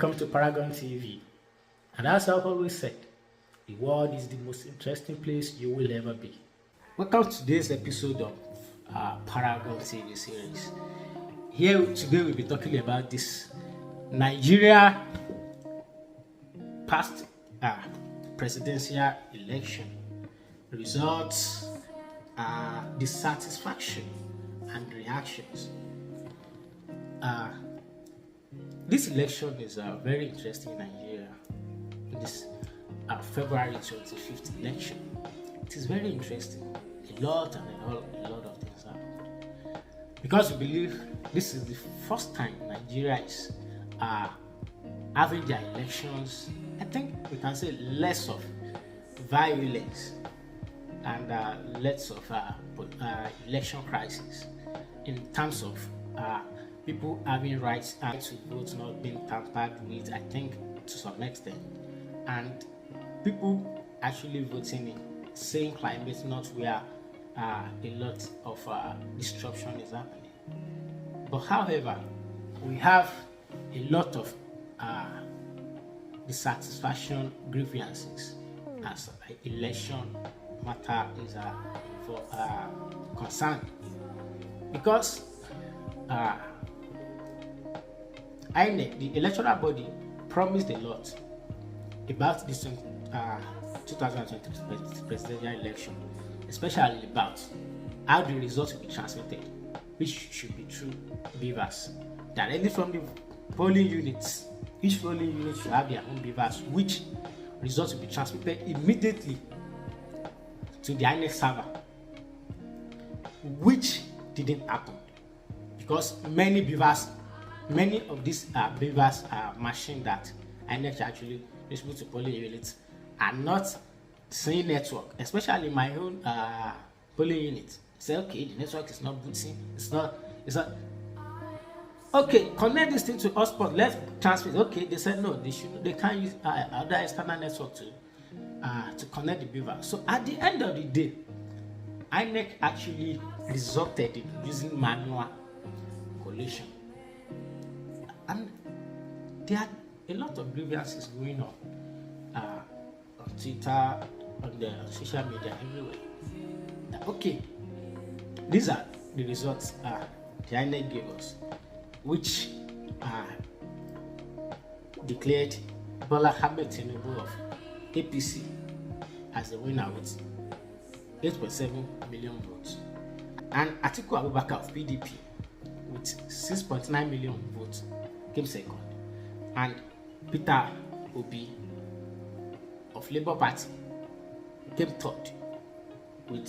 Welcome to Paragon TV. And as I've always said, the world is the most interesting place you will ever be. Welcome to today's episode of Paragon TV series. Here today we'll be talking about this Nigeria past presidential election results, dissatisfaction and reactions. This election is very interesting in Nigeria. This February 25th election. It is very interesting. A lot of things happen. Because we believe this is the first time Nigeria is having their elections. I think we can say less of violence and less of election crisis in terms of people having rights to vote not being tampered with, I think, to some extent, and people actually voting in same climate, not where a lot of disruption is happening. But however, we have a lot of dissatisfaction, grievances as election matter is concerned, because INEC, the electoral body, promised a lot about this 2023 presidential election, especially about how the results will be transmitted, which should be through beavers directly from the polling units. Each polling unit should have their own beavers, which results will be transmitted immediately to the INEC server, which didn't happen because many of these beavers machine that INEC actually distribute to polling units are not seeing network, especially my own polling unit. Say, okay, the network is not booting, it's not okay, connect this thing to hotspot, let's transmit. Okay, they said no, they can't use other external network to connect the beaver. So at the end of the day, INEC actually resulted in using manual collation. And there are a lot of grievances going on Twitter, on the social media, everywhere. Okay, these are the results the INEC gave us, which declared Bola Ahmed Tinubu of APC as the winner with 8.7 million votes, and Atiku Abubakar of PDP with 6.9 million votes came second, and Peter Obi of Labour Party came third with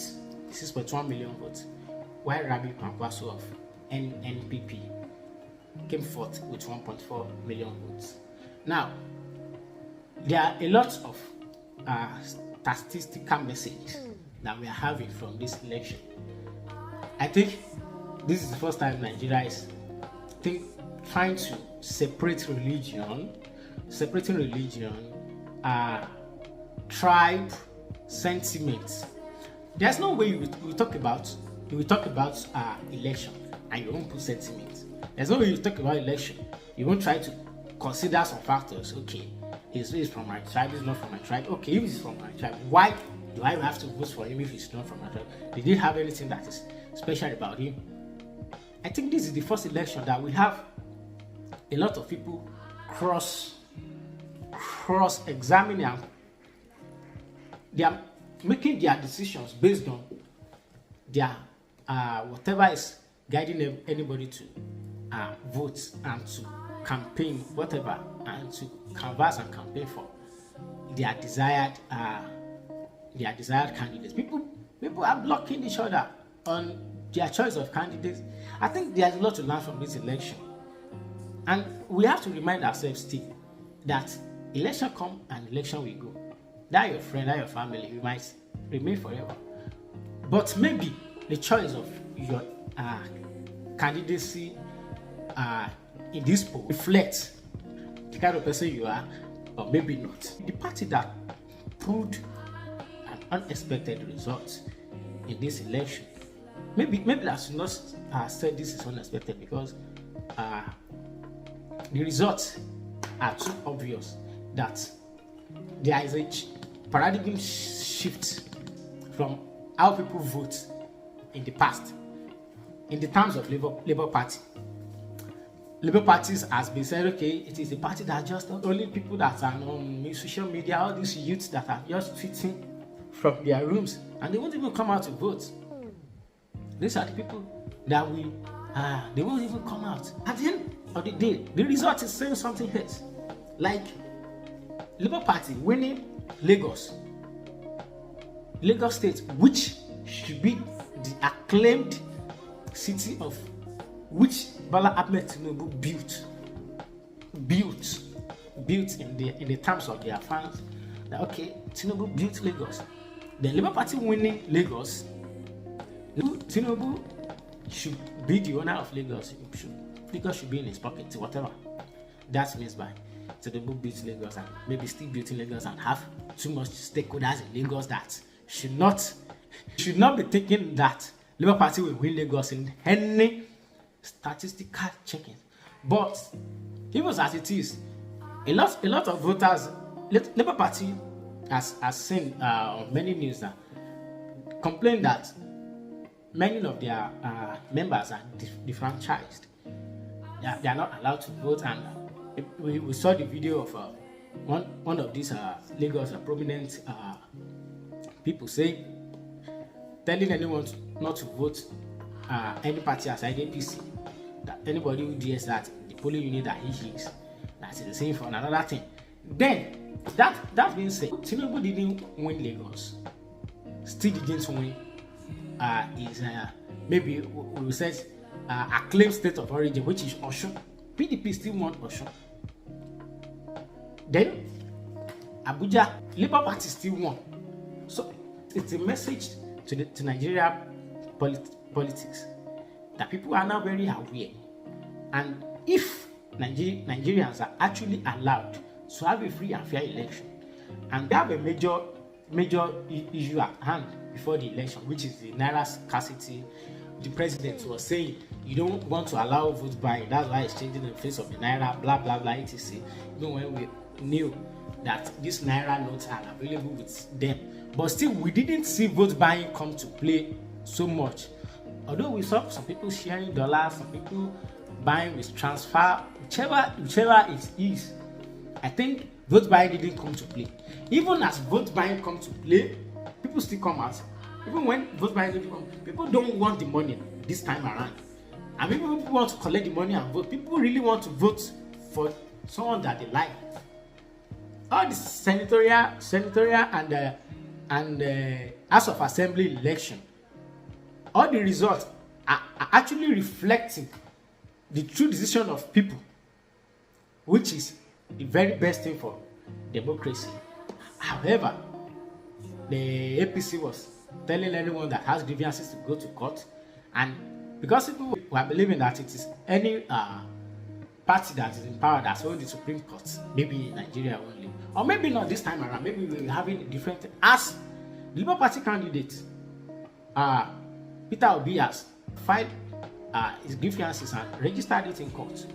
6.1 million votes, while Rabi Kwankwaso of NNPP came fourth with 1.4 million votes. Now, there are a lot of statistical messages that we are having from this election. I think this is the first time Nigeria is trying to separating religion, tribe, sentiments. There's no way you will talk about election and you won't put sentiment. There's no way you talk about election, you won't try to consider some factors. Okay, he's from my tribe, he's not from my tribe. Okay, if he's from my tribe, why do I have to vote for him if he's not from my tribe? Did he have anything that is special about him? I think this is the first election that we have a lot of people cross-examining, and they are making their decisions based on their whatever is guiding anybody to vote and to campaign, whatever, and to canvass and campaign for their desired candidates. People are blocking each other on their choice of candidates. I think there's a lot to learn from this election, and we have to remind ourselves still that election come and election will go. That your friend, that your family, you might remain forever, but maybe the choice of your candidacy in this poll reflects the kind of person you are, or maybe not. The party that pulled an unexpected result in this election, maybe I should not said this is unexpected, because the result are too obvious that there is a paradigm shift from how people vote in the past. In the terms of Labour Party, Labour parties has been said, okay, it is a party that just only people that are on social media, all these youths that are just tweeting from their rooms, and they won't even come out to vote. These are the people that they won't even come out. At the end of the day, the result is saying something else. Like Labour Party winning Lagos State, which should be the acclaimed city of which Bola Ahmed Tinubu built in the terms of their fans. That okay, Tinubu built Lagos. The Labour Party winning Lagos, Tinubu should be the owner of Lagos. Lagos should be in his pocket, whatever that means by Tinubu built Lagos and maybe still building Lagos and have too much stakeholders in Lagos that should not be thinking that Labour Party will win Lagos in any statistical checking. But even as it is, a lot of voters, Labour Party has seen on many news that complain that many of their members are disfranchised. They are not allowed to vote, and we saw the video of one of these Lagos prominent people telling anyone not to vote any party aside APC, that anybody who dares that the polling unit that he is, that's the same for another thing. Then that being said, Tinubu didn't win Lagos, still didn't win maybe we said acclaimed state of origin, which is Osun. PDP still won Osun. Then Abuja, Labour Party still won. So it's a message to Nigeria politics that people are now very aware. And if Nigerians are actually allowed to have a free and fair election, and they have a major issue at hand before the election, which is the naira scarcity. The president was saying you don't want to allow vote buying, that's why it's changing the face of the naira, blah blah blah, etc. Even when we knew that these naira notes are available with them, but still we didn't see vote buying come to play so much. Although we saw some people sharing dollars, some people buying with transfer, whichever it is, I think vote buying didn't come to play. Even as vote buying come to play, people still come out. Even when vote buying didn't come, people don't want the money this time around. And people want to collect the money and vote. People really want to vote for someone that they like. All the senatorial and House of Assembly election, all the results are actually reflecting the true decision of people, which is the very best thing for democracy. However, the APC was telling anyone that has grievances to go to court, and because people were believing that it is any party that is in power that's holding the Supreme Court, maybe in Nigeria only, or maybe not this time around, maybe we're having a different. As the Labour Party candidate, Peter Obi has filed his grievances and registered it in court.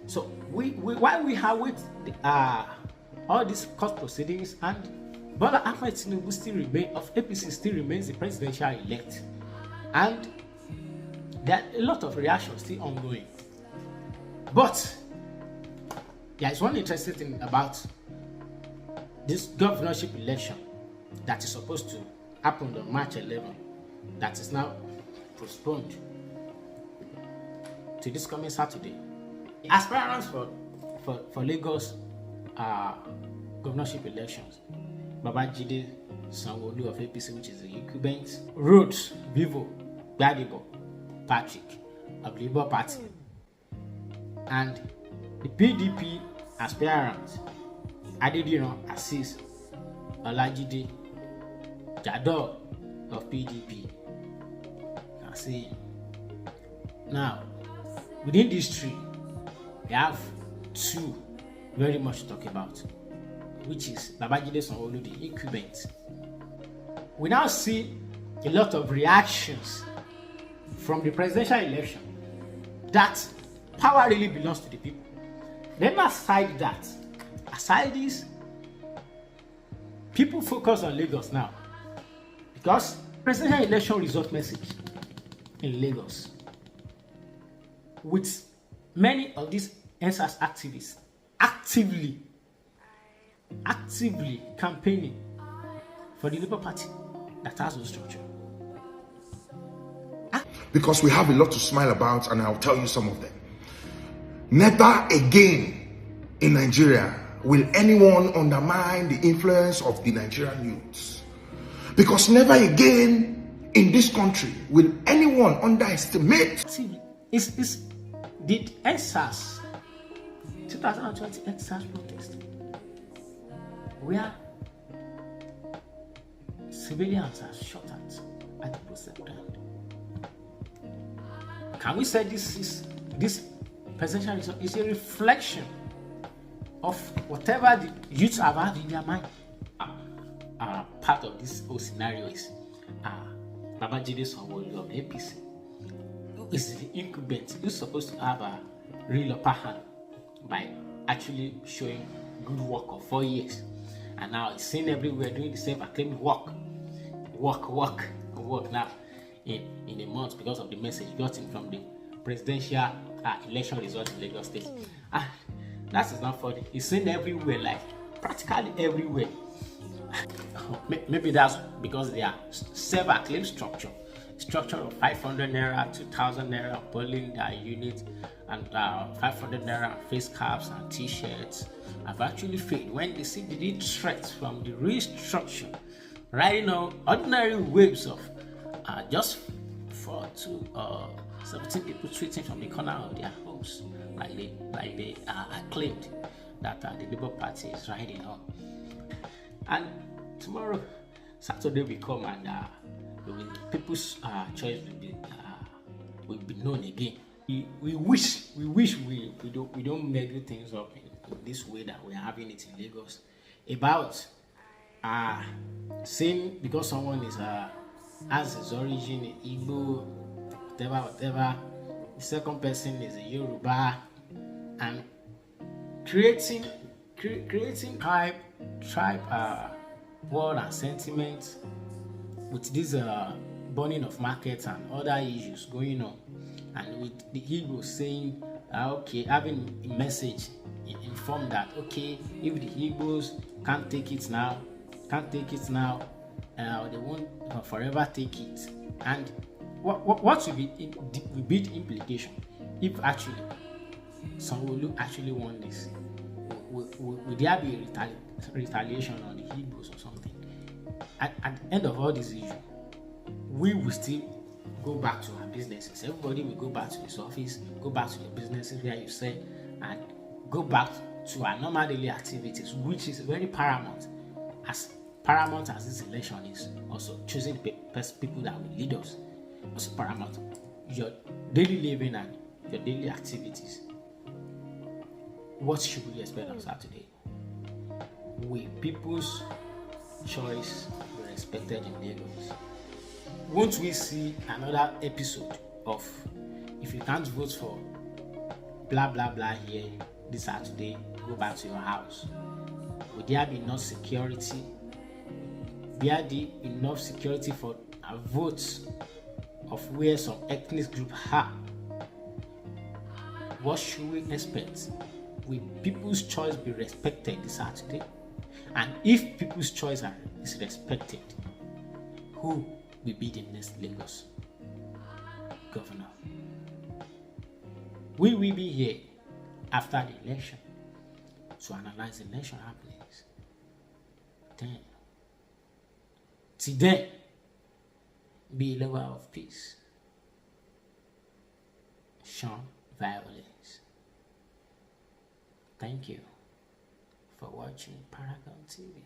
So while we have all these court proceedings, and Bola Ahmed Tinubu of APC still remains the presidential elect, and there are a lot of reactions still ongoing. But there is one interesting thing about this governorship election that is supposed to happen on March 11, that is now postponed to this coming Saturday. Aspirants for Lagos governorship elections: Babajide Sanwo of APC, which is the incumbent; Rhodes Vivo Gbadebo Patrick of Labour Party; and the PDP aspirant Adediran Azeez Olajide JANDOR of PDP. I see. Now, within these three, we have two very much to talk about, which is Babajide Sanwo-Olu, the incumbent. We now see a lot of reactions from the presidential election that power really belongs to the people. Then aside this, people focus on Lagos now because presidential election result message in Lagos with many of these NSAS activists actively campaigning for the Labour Party that has no structure. Because we have a lot to smile about, and I'll tell you some of them. Never again in Nigeria will anyone undermine the influence of the Nigerian youths. Because never again in this country will anyone underestimate. Did NSAS 2020 NSAS protest where civilians are shot at the protest ground? Can we say this presidential result is a reflection of whatever the youths have had in their mind? Part of this whole scenario is Babajide Sanwo of the APC, who is the incumbent, who's supposed to have a real upper hand by actually showing good work of 4 years, and now he's seen everywhere doing the same acclaimed work now in a month because of the message gotten from the presidential election result in Lagos State. That is not funny. He's seen everywhere, like practically everywhere. Maybe that's because they are self-acclaimed structure of 500 naira, 2,000 naira polling their unit, and 500 naira face caps and t-shirts have actually failed when they see the threats from the restructure riding on ordinary waves of just 17 people tweeting from the corner of their homes, like they claimed that the Labour Party is riding on. And tomorrow, Saturday, will come, and people's choice will be known again. We wish we don't meddle things up in this way that we're having it in Lagos. About saying because someone is has his origin in Igbo, whatever, the second person is a Yoruba, and creating tribe word and sentiment with this burning of markets and other issues going on, and with the Igbo saying okay, having a message informed that okay, if the Igbos can't take it now, they won't forever take it. And what will be the implication if actually Sanwo actually won this? Will there be a retaliation on the Igbos or something? At the end of all this issue, we will still go back to our businesses. Everybody will go back to his office, go back to the businesses where you say, and go back to our normal daily activities, which is very paramount. As paramount as this election is, also choosing people that will lead us, also paramount. Your daily living and your daily activities. What should we expect on Saturday? Will people's choice be respected in Lagos? Won't we see another episode of if you can't vote for blah blah blah here this Saturday, go back to your house? Will there be enough security? Will there be enough security for votes of where some ethnic group are? What should we expect? Will people's choice be respected this Saturday? And if people's choice is respected, who will be the next Lagos governor? We will be here after the election to analyze the election happenings. Then, till then, be a lover of peace, shun violence. Thank you for watching Paragon TV.